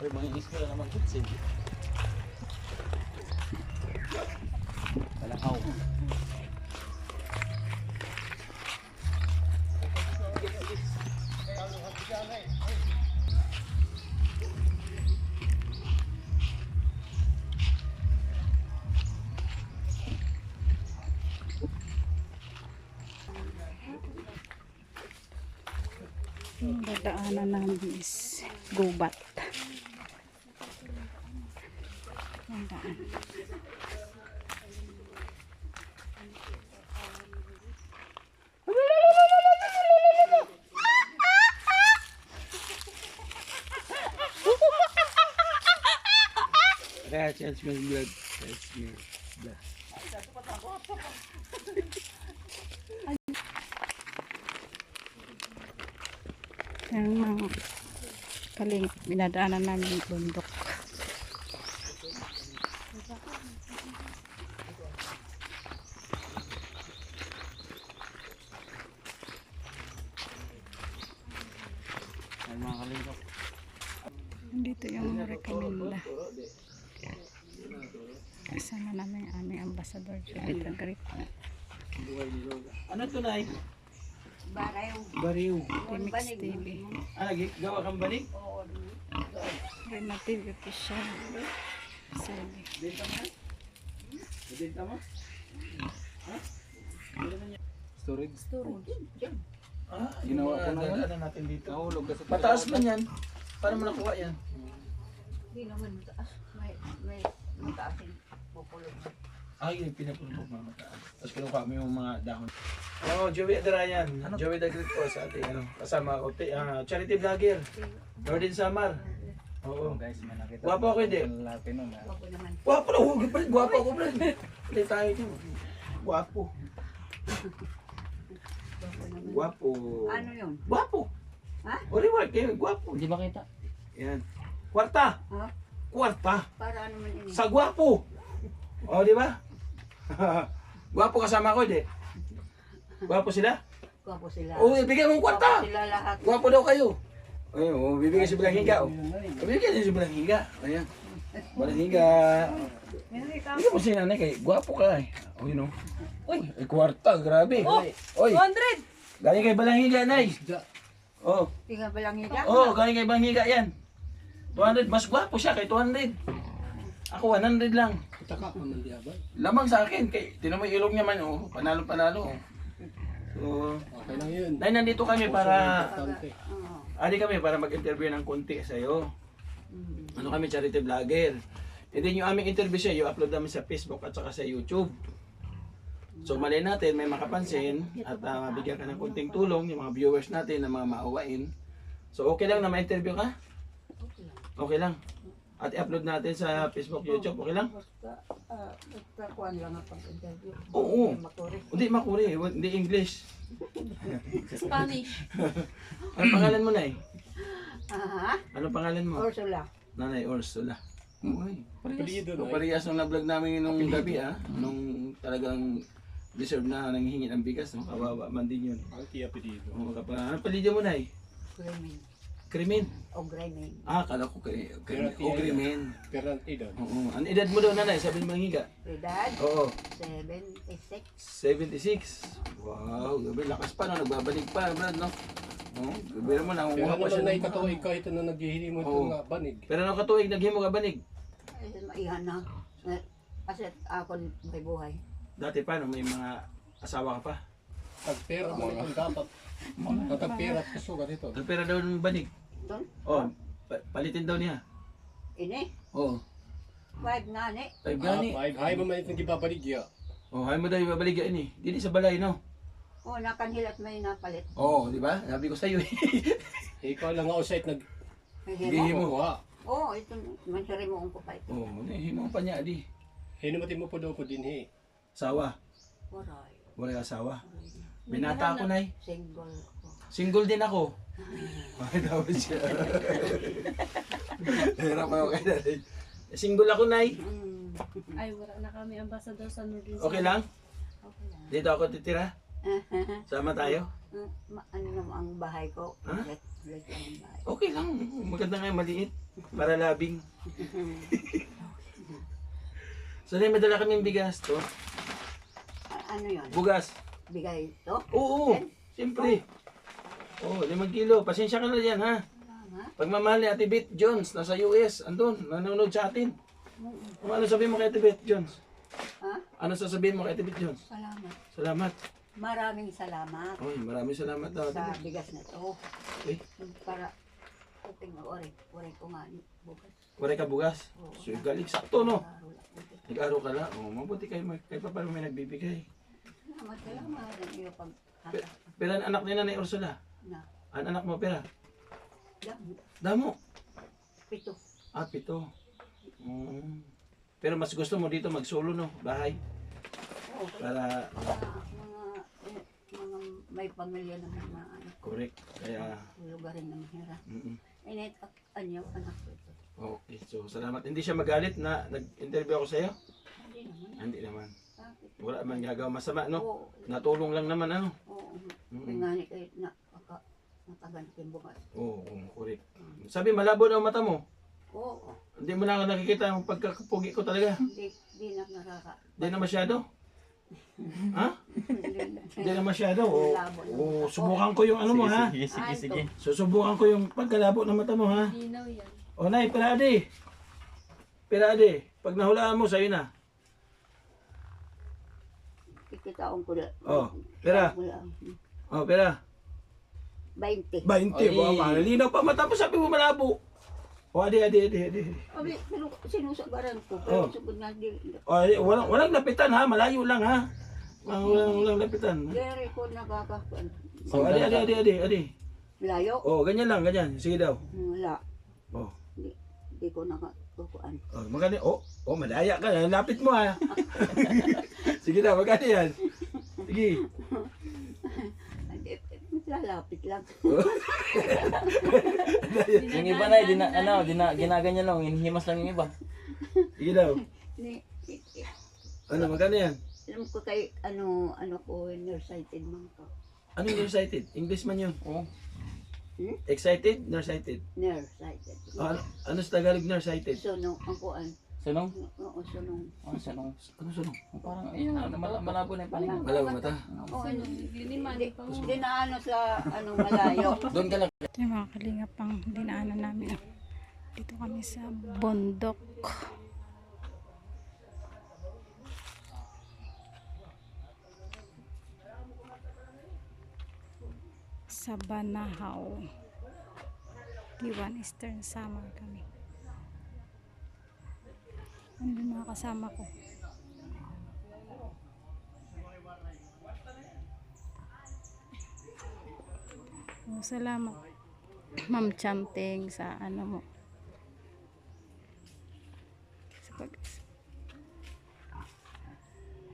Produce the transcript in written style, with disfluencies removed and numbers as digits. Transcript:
Ay, mga isla naman kutsin. Talahaw. Yung dadaanan namin is gubat. Ang daan. Kaya chance mo blood. Chance mo blood. Yung mga kaling binadaanan namin yung bundok. Ay, mga kalingkap. Nandito yung recommenda. Kasama namin ang aming ambassador, Juliet Agrit. Ano to, Nay? Barayo. Bariw. Timix TV. Ah, gawa kang balik? Relative official. Sabi. Benta mo? Benta mo? Ha? Storage? Ah, ginawa ko na ano natin dito. Nahulog kasi. Mataas man yan. Paano mo nakuha yan? Hindi naman mataas. May mataas yung pupulong. Ay, yung pinapulong mga mataas. Tapos kinuha mo yung mga dahon. Ano, Joey Adrayan. Joey Agrit po sa ating ano, kasama ko. Charity vlogger. Northern Samar. Oo. Guys, may nakita. Guwapo ako hindi. Lalaki nun ah. Ako naman. Guwapo na, huwag pa rin. Guwapo ako pa rin. Ulit tayo dyan. Guwapo. Ako naman. Guwapo. Ano yun? Guwapo. Ha? Oriwal kayo, guwapo. Hindi makita. Yan. Kwarta. Ha? Kwarta. Para ano man yun? Sa guwapo. O, di ba? Guwapo kasama ko, di? Guwapo sila? Gwapo sila. Oo, ibigay mong kwarta. Gwapo sila lahat. Guwapo daw kayo. Ayun, oh, bibigay si Balang Higa. Oh. Bibigay din si Balang Higa. Ayan. Balang Higa. Hindi mo si nanay kay guwapo ka eh. O, yun o. Uy, ay kwarta, grabe. Oy, 200! galing kay Balang Higa, nay. Oh, Tingnan ba lang higa? oh, galing kay Balang Higa yan. 200, mas guwapo siya kay 200. Ako 100 lang. Lamang sa akin, kay tinan mo yung ilong niya man, oh, panalo-panalo. Oh. So, Okay lang yun. nay, nandito kami para, Oo. ali kami para mag-interview ng konti sa'yo. Ano kami, charity vlogger. And then yung aming interview siya, yung upload namin sa Facebook at saka sa YouTube. So malay natin, may makapansin at mabigyan ka ng konting tulong yung mga viewers natin na mga maawain. So okay lang na ma-interview ka? Okay lang. At i-upload natin sa Facebook, YouTube, okay lang? Basta kuhan lang ang pag-interview. Oo. Makuri. Hindi makuri, hindi English. Spanish. Ano pangalan mo, Nay? Aha. Ano pangalan mo? Ursula. Nanay Ursula. Uy. Apelido So, no. parehas nung na-vlog namin nung gabi nung talagang deserve na nanghihingi ng bigas, no? Kawawa man din yun. Anti apelido. Oo, ano palidyo mo, Nay? Grimin. Krimen. O grimin. Kala ko krimen. Pero edad. Oo. Ang edad mo daw, Nanay? Sabi mo higa. Edad? Oo. 76. 76. Wow, gabi lakas pa, no? Nagbabalik pa, Brad, no? Oo, gabi mo, Pero nangunguha ano pa siya. lang na ng- ikatuloy ka ito na naghihili mo ito Oo. nga banig. Pero ano katuig, naghimo ka banig? Ay, maihan na. Kasi ako may buhay. Dati pa, no? May mga asawa ka pa. Tagpera mo ito dapat. Tagpera at kasugat ito. Ang pera daw ng banig. Doon? Oh, palitin daw niya. Ini? Oo. 5 nga ni. Ay, gani. Ay mo man itong gipapaligya. Oh, hay mo daw ibabalik yan eh. Dili sa balay, no? O, nakanhilat may napalit. Oo, di ba? Sabi ko sa'yo eh. Ikaw lang nga usay nag May Hindi himo. mo. kuha. Oo, ito. Mansari mo ko pa ito. Oo, himo pa niya, di. Hinumatin mo po daw po din he. Asawa. Waray. Wala asawa. Binata ako, Nay. Single ko. Single din ako. Ay, daw siya. Hirap ako kay Nanay. Single ako, Nay. Ay, wala na kami ambassador sa Northern Okay lang? Okay lang. Dito ako titira. Sama tayo. Ano naman ang bahay ko? Ha? Let ang bahay. Okay lang. Maganda nga yung maliit. Para labing. So, may dala kaming bigas to. Ano yun? Bugas. Bigay ito? Oo, siyempre. Oo, 5 kilo. Pasensya ka na dyan, ha? Salamat. Pagmamahal ni Ate Beth Jones, nasa US, andun, nanonood sa atin. Ano sabihin mo kay Ate Beth Jones? Ha? Ano sasabihin mo kay Ate Beth Jones? Salamat. Salamat. Maraming salamat Oy, maraming salamat daw, Ate sa Beth. bigas na ito. Eh, Para kuping oray ko nga bukas. kuray ka bugas. So, galing sakto, no? Laro lang ito. Nag-aro ka lang. Oh, mabuti kayo, kahit pa paano may nagbibigay. Salamat ang iyo pag Pero ang anak ni Nanay Ursula, na ang anak mo, pera. damo. Damo. 7. 7. Pero mas gusto mo dito mag-solo, no? Bahay. Oo. Para, Mga may pamilya naman na correct. Kaya, lugarin na mahirap. Init anak ko ito. okay. So, salamat. Hindi siya magalit na nag-interview ako sa'yo? Hindi naman. Hindi naman. Bakit? Wala man gagawa masama, no? Oo. Natulong lang naman, ano? Oo. Mm-mm. Nga ni kahit nakaganap yung bukas. Oo, correct. Sabi, malabo na ang mata mo. Oo. Hindi mo na nakikita ang pagkapugi ko talaga. Di na nakaka. Hindi na masyado. Ha? Hindi na masyado. O, subukan ko yung ano mo, ha? Sige. Susubukan ko yung pagkalabo ng mata mo, ha? Linaw yan. O, Nay, pirade. Pirade. Pag nahulaan mo, sa'yo na. Ikitaon ko lang. Oh, pera. Ko lang. O, pera. 20. 20. Ba, malinaw pa mata mo, sabi mo malabo. O, adi. Abi, pero sinusagaran ko. Oh. Pero sugod na di. O, walang lapitan, ha? Malayo lang, ha? Walang lapitan. Dere ko nakakakuan. O, adi. Layo. O, ganyan lang, ganyan. Sige daw. Wala. O. Di ko nakatukuan. Oh, magkano? Oh, madaya ka. Lapit mo, ha? Sige na, magkano yan? Sige. Lalapit lang. Yung iba na, ginaganyan lang, hinihimas lang yung iba. Sige daw. Ni, Ano, magkano yan? alam ko kay ano ko nearsighted man ko. Ano yung nearsighted? English man yun. Oo. Excited? Nearsighted. Nearsighted. Ano sa Tagalog nearsighted? Sunong ang kuan. Sunong? Oo, sunong. Sunong. Ano sunong? Parang, ayun, malabo na yung paningan. Malabo mata. Oo, Liniman. hindi na ano sa malayo. Doon ka lang. Ito yung mga kalingap pang dinaanan namin. Dito kami sa bundok. Sa Banahaw. Iwan Eastern Summer kami. Ano yung mga kasama ko? Salamat Ma'am Chanting sa ano mo